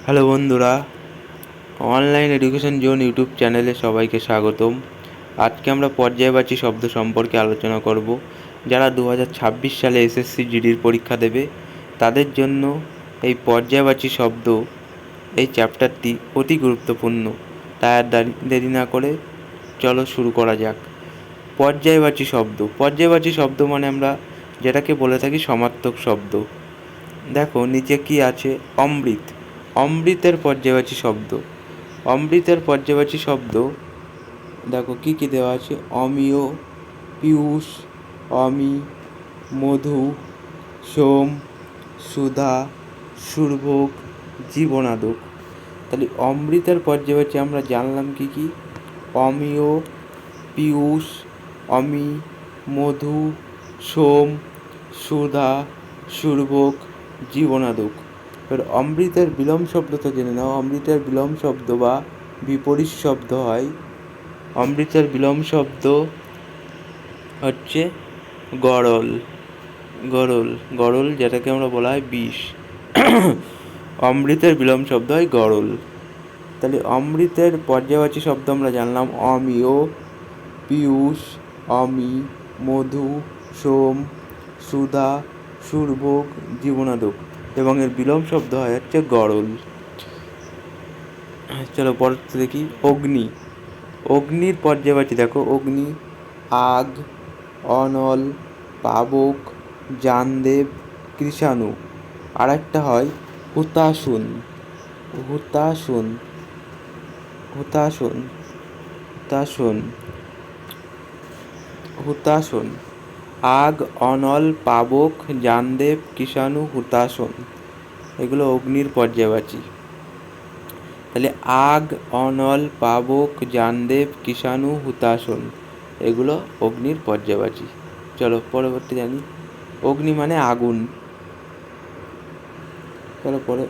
Hello বন্ধুরা, online education zone YouTube চ্যানেলে সবাইকে স্বাগতম। আজকে আমরা পর্যায়বাচী শব্দ সম্পর্কে আলোচনা করব। যারা 2026 সালে এসএসসি জিডির পরীক্ষা দেবে তাদের জন্য এই পর্যায়বাচী শব্দ এই চ্যাপ্টারটি অতি গুরুত্বপূর্ণ। তাই আর দেরি না করে চলো শুরু করা যাক। পর্যায়বাচী শব্দ মানে আমরা যেটাকে বলে থাকি সমার্থক শব্দ। দেখো নিচে কি আছে, অমৃত। অমৃতের পর্যায়বাচী শব্দ দেখো কি কি দেওয়া আছে, অমিয়, পীয়ূষ, অমি, মধু, সোম, সুধা, সুরভোগ, জীবনাদক। তাহলে অমৃতের পর্যায়বাচী আমরা জানলাম কি কি, অমিয়, পীয়ূষ, অমি, মধু, সোম, সুধা, সুরভোগ, জীবনাদক। এবার অমৃতের বিলোম শব্দটা জেনে নাও। অমৃতের বিলোম শব্দ বা বিপরীত শব্দ হয়, অমৃতের বিলোম শব্দ হচ্ছে গরল। গরল যেটাকে আমরা বলা হয় বিষ। অমৃতের বিলোম শব্দ হয় গরল। তাহলে অমৃতের পর্যায়বাচী শব্দ আমরা জানলাম, অমিয়, পীয়ূষ, অমি, মধু, সোম, সুধা, সুরভোগ, জীবনাদক, এবং এর বিলোম শব্দ হয় হচ্ছে গরল। চলো পরেরটা দেখি, অগ্নি। অগ্নির পর্যায়বাচী দেখো, অগ্নি, আগ, অনল, পাবক, জানদেব, কৃষাণু। আর একটা হয় হুতাশন। আগ, অনল, পাবক, জানদেব, কৃষাণু, হুতাশন, এগুলো অগ্নির পর্যায়বাচী। তাহলে আগ, অনল, পাবক, জানদেব, কৃষাণু, হুতাশন, এগুলো অগ্নির পর্যায়বাচী। চলো পরবর্তী জানি, অগ্নি মানে আগুন। চলো পরে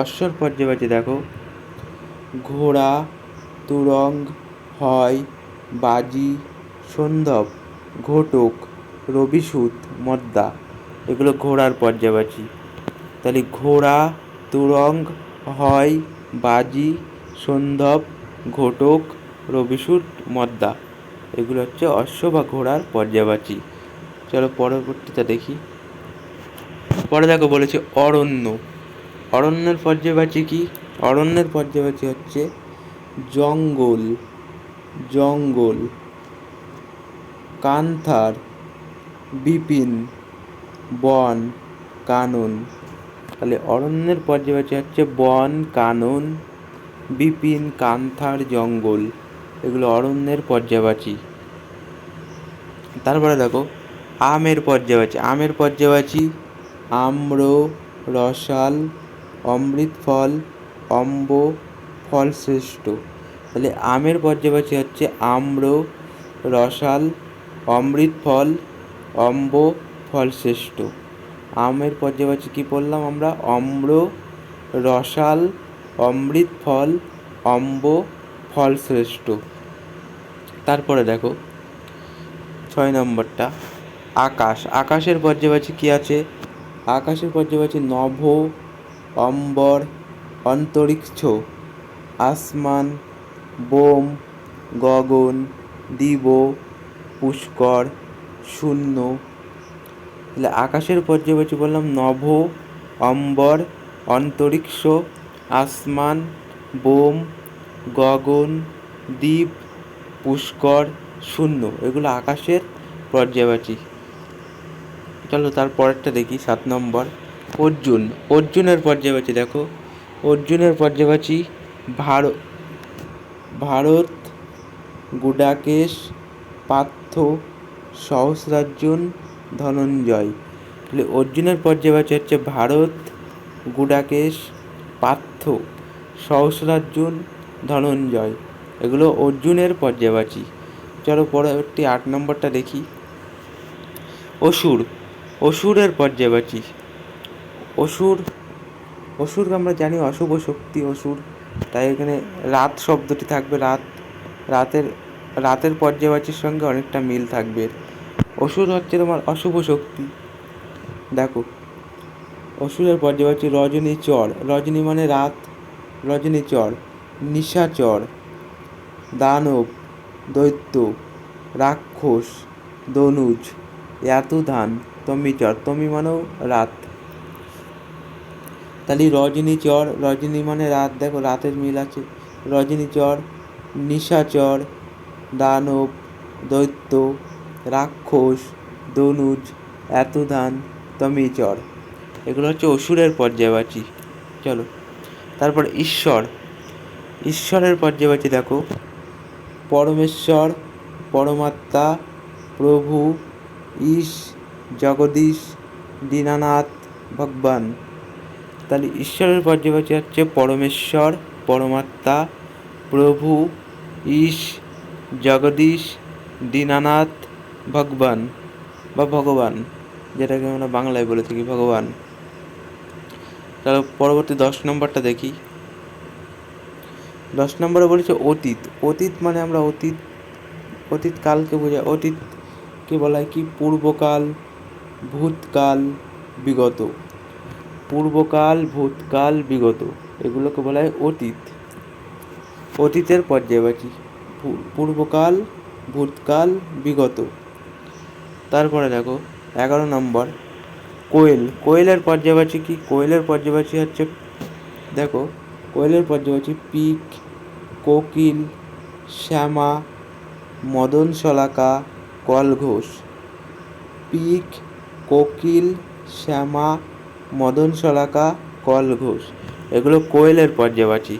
অশ্বর পর্যায়বাচী দেখো, ঘোড়া, তুরঙ্গ, হয়, বাজি, সন্ধব, ঘটক, রবিসুত, মদ্দা, এগুলো ঘোড়ার পর্যায়বাচী। তাহলে ঘোড়া, তুরঙ্গ, হয়, বাজি, সন্ধব, ঘটক, রবিসুত, মদ্দা, এগুলো হচ্ছে অশ্ব বা ঘোড়ার পর্যায়বাচী। চলো পরবর্তীটা দেখি। পরে দেখো বলেছে অরণ্য। অরণ্যের পর্যায়বাচী কি? অরণ্যের পর্যায়বাচী হচ্ছে জঙ্গল, কান্থার, বিপিন, বন, কানন। তাহলে অরণ্যের পর্যায়বাচী হচ্ছে বন, কানন, বিপিন, কান্থার, জঙ্গল, এগুলো অরণ্যের পর্যায়বাচী। তারপরে দেখো আমের পর্যায়বাচী আম্র, রসাল, অমৃত ফল, অম্ব, ফল শ্রেষ্ঠ। তাহলে আমের পর্যায়বাচী হচ্ছে আম্র, রসাল, অমৃত ফল, অম্ব, ফল শ্রেষ্ঠ। আমের পর্যায়বাচী কি পড়লাম আমরা, অম্র, রসাল, অমৃত ফল, অম্ব, ফল শ্রেষ্ঠ। তারপরে দেখো 6 নম্বরটা, আকাশ। আকাশের পর্যায়বাচী কি আছে? আকাশের পর্যায়বাচী নভ, অম্বর, অন্তরিক্ষ, আসমান, বোম, গগন, দিব, পুষ্কর, শূন্য। তাহলে আকাশের পর্যায়বাচী বললাম নভ, অম্বর, অন্তরিক্ষ, আসমান, বোম, গগন, দ্বীপ, পুষ্কর, শূন্য, এগুলো আকাশের পর্যায়বাচী। চলো তার পরেরটা দেখি, 7 নম্বর, অর্জুন। অর্জুনের পর্যায়বাচী দেখো, অর্জুনের পর্যায়বাচী ভারত, গুডাকেশ, পার্থ, সহস্রার্জুন, ধনঞ্জয়। তাহলে অর্জুনের পর্যায়বাচী হচ্ছে ভারত, গুডাকেশ, পার্থ, সহস্রার্জুন, ধনঞ্জয়, এগুলো অর্জুনের পর্যায়বাচী। চলো পরবর্তী 8 নম্বরটা দেখি, অসুরের পর্যায়বাচী। অসুরকে আমরা জানি অশুভ শক্তি অসুর, তাই এখানে রাত শব্দটি থাকবে, রাতের পর্যায়বাচীর সঙ্গে অনেকটা মিল থাকবে। অসুর হচ্ছে তোমার অশুভ শক্তি। দেখো অসুরের পর্যায়বাচী রজনী চর, রজনী মানে রাত, রজনী চর, নিশাচর, দানব, দৈত্য, রাক্ষস, দনুজ, ইয়াতুধান, তমিচর, তমি মানেও রাত। তাহলে রজনী চর, রজনী মানে রাত, দেখো রাতের মিল আছে, রজনী চর, নিশাচর, দানব, দৈত্য, রাক্ষস, দনুজ, এতুধান, তমিচর, এগুলো হচ্ছে অসুরের পর্যায়বাচী। চলো তারপর ঈশ্বর, ঈশ্বরের পর্যায়বাচী দেখো পরমেশ্বর, পরমাত্মা, প্রভু, ঈশ, জগদীশ, দীনানাথ, ভগবান। তাহলে ঈশ্বরের পর্যায়বাচী হচ্ছে পরমেশ্বর, পরমাত্মা, প্রভু, ঈশ, জগদীশ, দীনানাথ, ভগবান বা ভগবান, যেটাকে আমরা বাংলায় বলে থাকি ভগবান। তাহলে পরবর্তী 10 নম্বরটা দেখি। 10 নম্বরে বলেছে অতীত। অতীত মানে আমরা অতীত কালকে বোঝায়। অতীতকে বলা হয় কি পূর্বকাল, ভূতকাল, বিগত। পূর্বকাল, ভূতকাল, বিগত, এগুলোকে বলা হয় অতীত। অতীতের পর্যায়বাচী পূর্বকাল, ভূতকাল, বিগত। তারপরে দেখো 11 নম্বর কোয়েল। কোয়েলের পর্যায়বাচী কি? কোয়েলের পর্যায়বাচী হচ্ছে দেখো কোয়েলের পর্যায়বাচী পিক, কোকিল, শ্যামা, মদন শলাকা, কলঘোষ। পিক, কোকিল, শ্যামা, মদন শলাকা, কলঘোষ, এগুলো কোয়েলের পর্যায়বাচী।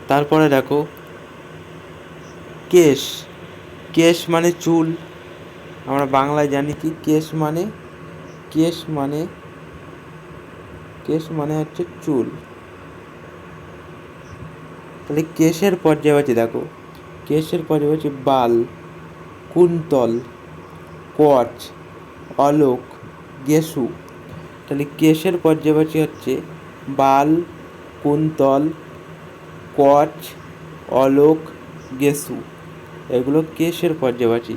তারপরে দেখো কেশ। কেশ মানে চুল, আমরা বাংলায় জানি কি কেশ মানে, কেশ মানে হচ্ছে চুল। তাহলে কেশের পর্যায়বাচী দেখো, কেশের পর্যায়বাচী বাল, কুন্তল, কচ, অলোক, গেসু। তাহলে কেশের পর্যায়বাচী হচ্ছে বাল, কুন্তল, কচ, অলোক, গেসু, এগুলো কেশের পর্যায়বাচী।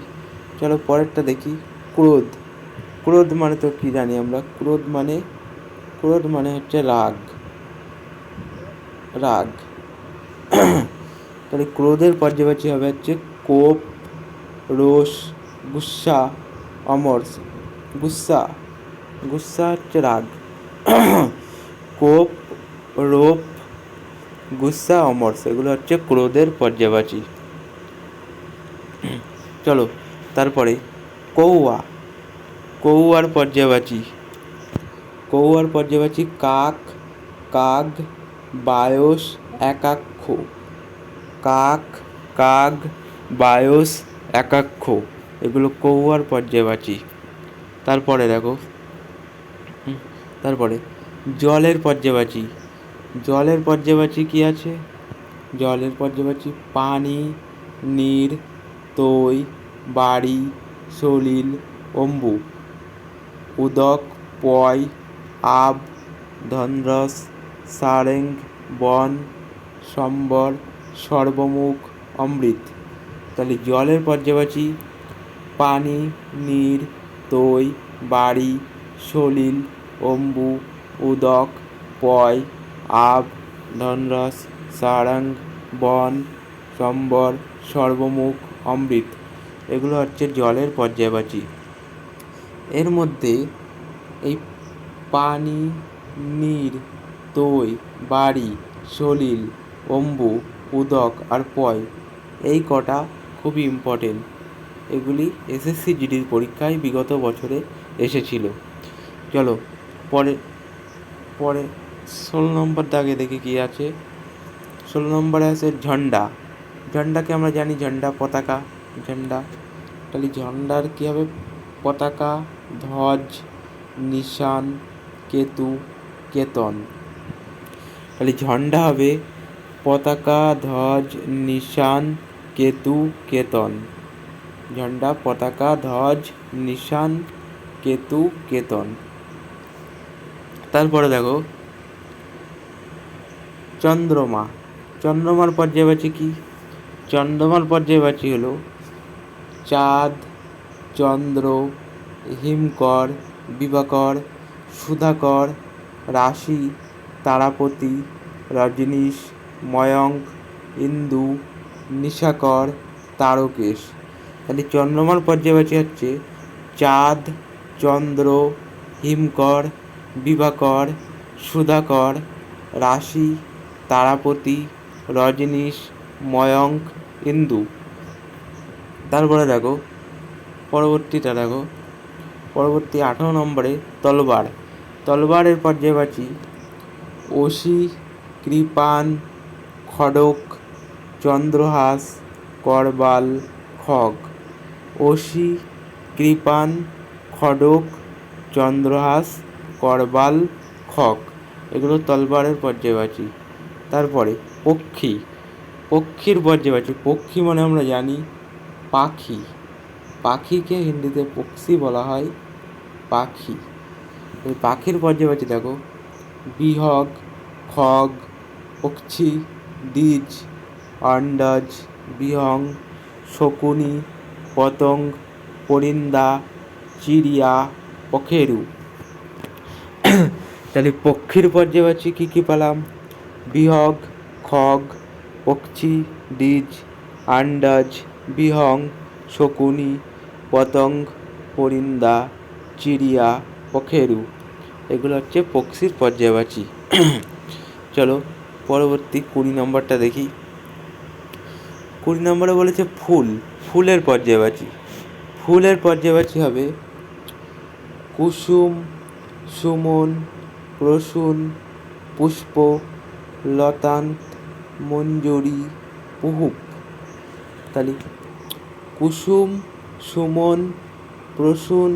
চলো পরেরটা দেখি ক্রোধ। ক্রোধ মানে তো কি জানি আমরা, ক্রোধ মানে হচ্ছে রাগ, রাগ। তাহলে ক্রোধের পর্যায়বাচী হবে হচ্ছে কোপ, রোষ, গুস্সা, অমর্ষ। গুস্সা হচ্ছে রাগ। কোপ, রোপ, গুস্সা, অমর্ষ, এগুলো হচ্ছে ক্রোধের পর্যায়বাচী। চলো তারপরে কৌয়া। কৌয়ার পর্যায়বাচী, কৌয়ার পর্যায়বাচী কাক, কাক, বায়স, একাক্ষ। কাক, কাক, বায়স, একাক্ষ, এগুলো কৌয়ার পর্যায়বাচী। তারপরে দেখো তারপরে জলের পর্যায়বাচী। জলের পর্যায়বাচী কি আছে? জলের পর্যায়বাচী পানি, নীর, তৈ, বাড়ি, সলিল, অম্বু। উদক, পয়, আব, ধনরস, সারেং, বন, সম্বর, সর্বমুখ, অমৃত। তাহলে জলের পর্যায়বাচী পানি, নীর, তৈ, বাড়ি, সলিল, অম্বু, উদক, পয়, আব, ধনরস, সারাং, বন, সম্বর, সর্বমুখ, অমৃত, এগুলো হচ্ছে জলের পর্যায়বাচী। এর মধ্যে এই পানি, নীর, তৈ, বাড়ি, সলিল, অম্বু, উদক আর পয়, এই কটা খুবই ইম্পর্টেন্ট। এগুলি এসএসসি জিডির পরীক্ষায় বিগত বছরে এসেছিল। চলো পরে 16 নম্বর দাগে দেখি কি আছে। 16 নম্বরে আছে ঝন্ডা। ঝন্ডাকে আমরা জানি ঝন্ডা পতাকা, ঝন্ডা। তাহলে ঝন্ডার কী হবে? পতাকা, ধ্বজ, নিশান, কেতু, কেতন। তাহলে ঝন্ডা হবে পতাকা, ধ্বজ, নিশান, কেতু, কেতন। ঝন্ডা, পতাকা, ধ্বজ, নিশান, কেতু, কেতন। তারপরে দেখো চন্দ্রমা। চন্দ্রমার পর্যায়বাচী কি? চন্দ্রমার পর্যায়বাচী হলো চাঁদ, চন্দ্র, হিমকর, দিবাকর, সুধাকর, রাশি, তারাপতি, রজনীশ, ময়ঙ্ক, ইন্দু, নিশাকর, তারকেশ। তাহলে চন্দ্রমার পর্যায়বাচী হচ্ছে চাঁদ, চন্দ্র, হিমকর, বিভাকর, সুধাকর, রাশি, তারাপতি, রজনীশ, ময়ঙ্ক, ইন্দু। তারপরে দেখো পরবর্তীটা দেখো, পরবর্তী 18 নম্বরে তলবার। তলবারের পর্যায়বাচী অসি, কৃপান, খড়ক, চন্দ্রহাস, করবাল, খগ। অসি, কৃপান, খড়ক, চন্দ্রহাস, করবাল, খগ, এগুলো তলবারের পর্যায়বাচী। তারপরে পক্ষী। পক্ষীর পর্যায়বাচী, পক্ষী মানে আমরা জানি পাখি, পাখিকে হিন্দিতে পক্ষী বলা হয়, পাখি। এই পাখির পর্যায়বাচী দেখো বিহগ, খগ, পক্ষী, দ্বিজ, আন্দাজ, বিহং, শকুনি, পতঙ্গ, পরিন্দা, চিড়িয়া, পখেরু। তাহলে পক্ষীর পর্যায়বাচী কী কী পেলাম? বিহগ, খগ, পক্ষী, দ্বিজ, আন্দাজ, বিহং, শকুনি, পতঙ্গ, পরিন্দা, চিড়িয়া, পখেরু, এগুলো হচ্ছে পক্ষীর পর্যায়বাচী। চলো পরবর্তী 20 নম্বরটা দেখি। 20 নম্বরে বলেছে ফুল। ফুলের পর্যায়বাচী, ফুলের পর্যায়বাচী হবে কুসুম, সুমন, প্রসূন, পুষ্প, লতান্ত, মঞ্জরি, পুহুপ। তাহলে কুসুম, সুমন, প্রসূন,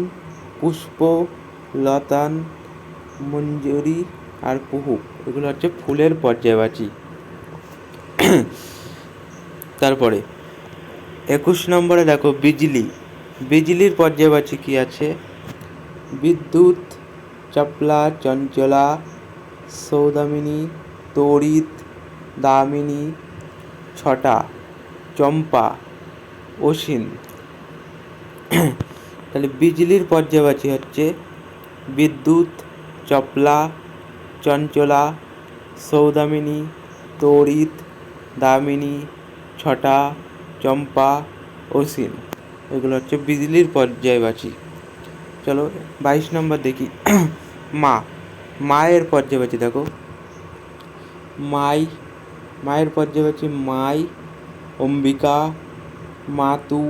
পুষ্প, লতান, মঞ্জরি আর পুহুপ, এগুলো হচ্ছে ফুলের পর্যায়বাচী। তারপরে 21 নম্বরে দেখো বিজলি। বিজলির পর্যায়বাচী কি আছে? বিদ্যুৎ, চপলা, চঞ্চলা, সৌদামিনী, তড়িৎ, দামিনী, ছটা, চম্পা, অসীন। তাহলে বিজলির পর্যায়বাচী হচ্ছে বিদ্যুৎ, চপলা, চঞ্চলা, সৌদামিনী, তড়িৎ, দামিনী, ছটা, চম্পা, অসীন, এগুলো হচ্ছে বিজলির পর্যায়বাচী। চলো 22 নম্বর দেখি। মা। মায়ের পর্যায়বাচী দেখো মাই। মায়ের পর্যায়বাচী মাই, অম্বিকা, মাতু,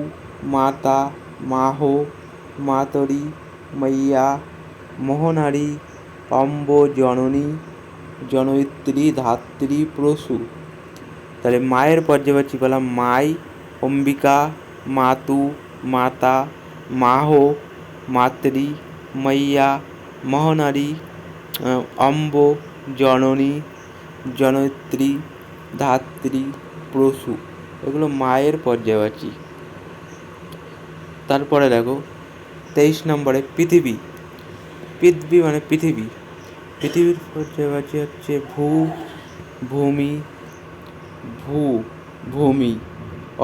মাতা, মাহো, মাতরি, মাইয়া, মোহনারী, অম্ব, জননী, জনয়িত্রী, ধাত্রী, প্রসূ। তাহলে মায়ের পর্যায়বাচী পেলাম মাই, অম্বিকা, মাতু, মাতা, মাহো, মাতৃ, মাইয়া, মোহনারী, অম্ব, জননী, জনয়িত্রী, ধাত্রী, প্রসূ, এগুলো মায়ের পর্যায়বাচী। তারপরে দেখো 23 নম্বরে পৃথিবী। পৃথিবী মানে পৃথিবী। পৃথিবীর পর্যায়বাচী হচ্ছে ভূ, ভূমি, ভূ, ভূমি,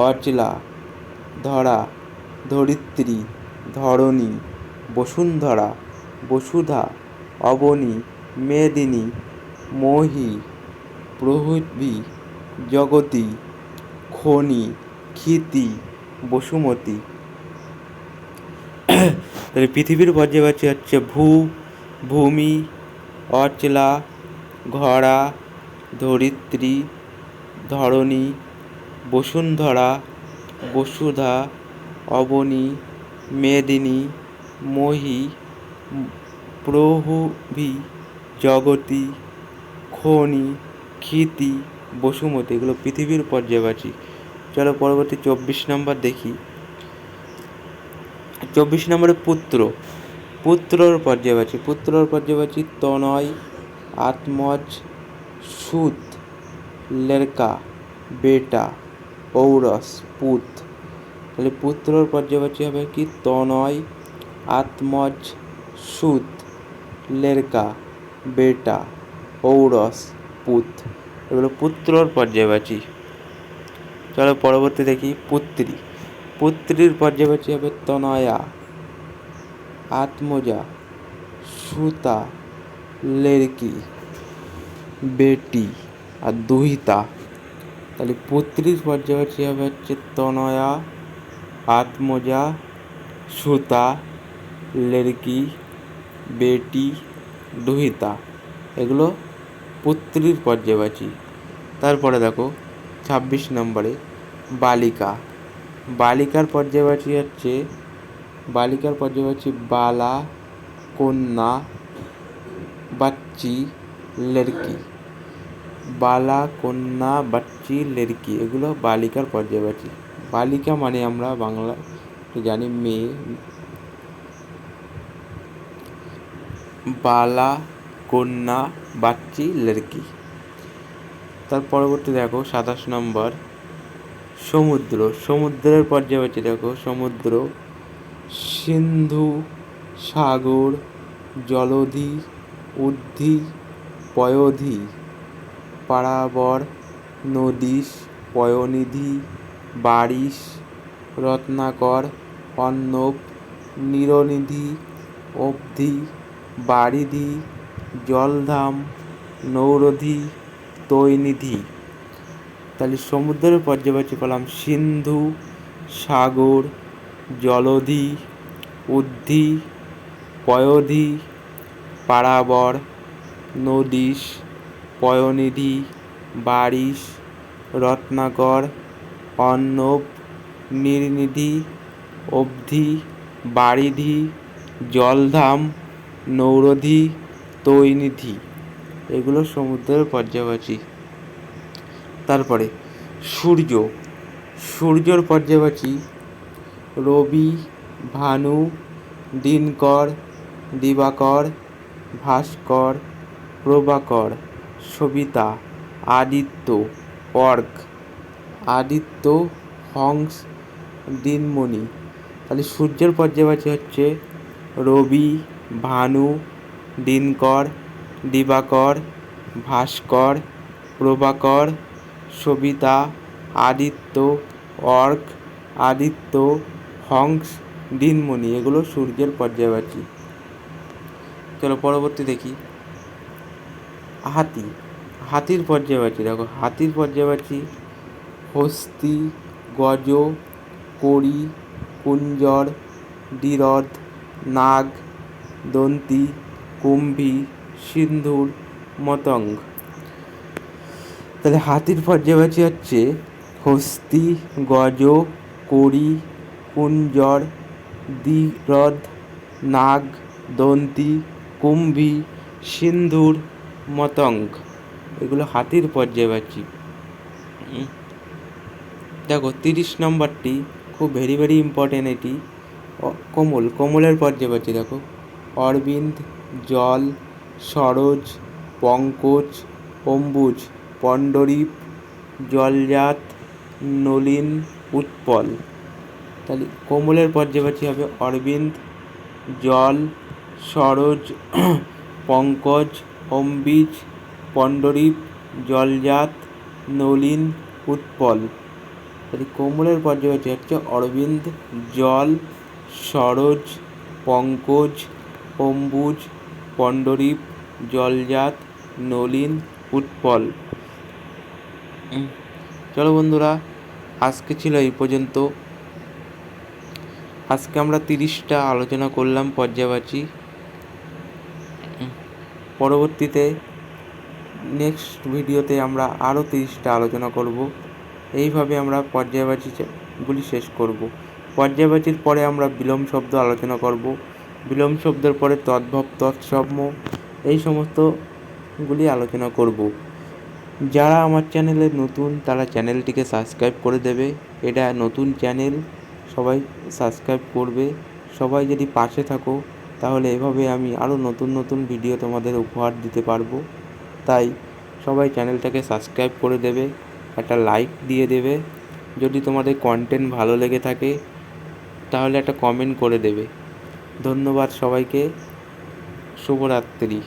অচলা, ধরা, ধরিত্রী, ধরণী, বসুন্ধরা, বসুধা, অবনী, মেদিনী, মহি, প্রহৃতি, জগতী, খনি, ক্ষিতি, বসুমতী। তাহলে পৃথিবীর পর্যায়বাচী হচ্ছে ভূ, ভূমি, অচলা, ঘরা, ধরিত্রী, ধরণী, বসুন্ধরা, বসুধা, অবনী, মেদিনী, মহি, প্রভৃতি, জগতী, খনি, ক্ষিতি, বসুমতী, এগুলো পৃথিবীর পর্যায়বাচী। চলো পরবর্তী 24 নম্বর দেখি। 24 নম্বরে পুত্র। পুত্রর পর্যায়বাচী। পুত্রর পর্যায়বাচী তনয়, আত্মজ, সুত, লড়কা, বেটা, ঔরস, পুত। তাহলে পুত্রর পর্যায়বাচী হবে কি? তনয়, আত্মজ, সুত, লড়কা, বেটা, ঔরস, পুত, এগুলো পুত্রর পর্যায়বাচী। চলো পরবর্তী দেখি পুত্রী। পুত্রীর পর্যায়বাচী হবে তনয়া, আত্মজা, সুতা, লেরকি, বেটি আর দুহিতা। তাহলে পুত্রীর পর্যায়বাচী হবে হচ্ছে তনয়া, আত্মজা, সুতা, লেরকি, বেটি, দুহিতা। এগুলো পুত্রীর পর্যায়বাচী। তারপরে দেখো 26 নম্বরে বালিকা। বালিকার পর্যায়বাচী হচ্ছে বালা, কন্যা, বাচ্চি, লড়কি। বালা, কন্যা, বাচ্চি, লড়কি এগুলো বালিকার পর্যায়বাচী। বালিকা মানে আমরা বাংলা জানি মেয়ে। বালা, কন্যা, বাচ্চি, লড়কি। তার পরবর্তী দেখো 27 নম্বর সমুদ্র। সমুদ্রের পর্যায়বাচী দেখো সমুদ্র, সিন্ধু, সাগর, জলধি, উদ্ধি, পয়োধি, পারাবর, নদীশ, পয়োনিধি, বারিশ, রত্নাকর, অর্ণব, নীরনিধি, অবধি, বারিধি, জলধাম, নৌরধি, তৈনিধি। তাহলে সমুদ্রের পর্যায়বাচী পেলাম সিন্ধু, সাগর, জলধি, উদ্ধি, পয়োধি, পারাবর, নদীশ, পয়োনিধি, বারিশ, রত্নাকর, অর্ণব, নীরনিধি, অবধি, বারিধি, জলধাম, নৌরধি, তৈনিধি। এগুলো সমুদ্রের পর্যায়বাচী। তারপরে সূর্য। সূর্যর পর্যায়বাচী রবি, ভানু, দিনকর, দিবাকর, ভাস্কর, প্রভাকর, সবিতা, আদিত্য, অর্ক, আদিত্য, হংস, দিনমণি। তাহলে সূর্যের পর্যায়বাচী হচ্ছে রবি, ভানু, দিনকর, দিবাকর, ভাস্কর, প্রভাকর, সবিতা, আদিত্য, অর্ক, আদিত্য, হংস, দিনমণি। এগুলো সূর্যের পর্যায়বাচী। চলো পরবর্তী দেখি হাতি। হাতির পর্যায়বাচী দেখো হাতির পর্যায়বাচী হস্তি, গজ, কড়ি, কুঞ্জর, দ্বিরথ, নাগ, দন্তি, কুম্ভী, সিন্ধুর, মতঙ্গ। তাহলে হাতির পর্যায়বাচী হচ্ছে হস্তি, গজ, কড়ি, কুঞ্জর, দ্বিরথ, নাগ, দন্তি, কুম্ভী, সিন্ধুর, মতঙ্গ। এগুলো হাতির পর্যায়বাচী। দেখো 30 নম্বরটি খুব ভেরি ইম্পর্টেন্ট। এটি কোমল। কোমলের পর্যায়বাচী দেখো অরবিন্দ, জল, সরোজ, পঙ্কজ, অম্বুজ, পণ্ডরীপ, জলজাত, নলিন, উৎপল। তাহলে কোমলের পর্যায়বাচী হবে অরবিন্দ, জল, সরোজ, পঙ্কজ, অম্বিজ, পণ্ডরীপ, জলজাত, নলিন, উৎপল। তাহলে কোমলের পর্যায়বাচী হচ্ছে অরবিন্দ, জল, সরোজ, পঙ্কজ, অম্বুজ, পণ্ডরীপ, জলজাত, নলিন, উৎপল। চলো বন্ধুরা, আজকে ছিল এই পর্যন্ত। আজকে আমরা 30টা আলোচনা করলাম পর্যায়বাচী। পরবর্তীতে নেক্সট ভিডিওতে আমরা আরও 30টা আলোচনা করব। এইভাবে আমরা পর্যায়বাচীগুলি শেষ করব। পর্যায়বাচীর পরে আমরা বিলোম শব্দ আলোচনা করব। বিলোম শব্দের পরে তদ্ভব, তৎসম এই সমস্তগুলি আলোচনা করব। যারা আমার চ্যানেলে নতুন তারা চ্যানেলটিকে সাবস্ক্রাইব করে দেবে। এটা নতুন চ্যানেল, সবাই সাবস্ক্রাইব করবে। সবাই যদি পাশে থাকো তাহলে এভাবে আমি আরও নতুন ভিডিও তোমাদের উপহার দিতে পারবো। তাই সবাই চ্যানেলটাকে সাবস্ক্রাইব করে দেবে, একটা লাইক দিয়ে দেবে। যদি তোমাদের কন্টেন্ট ভালো লেগে থাকে তাহলে একটা কমেন্ট করে দেবে। ধন্যবাদ সবাইকে। শুভরাত্রি।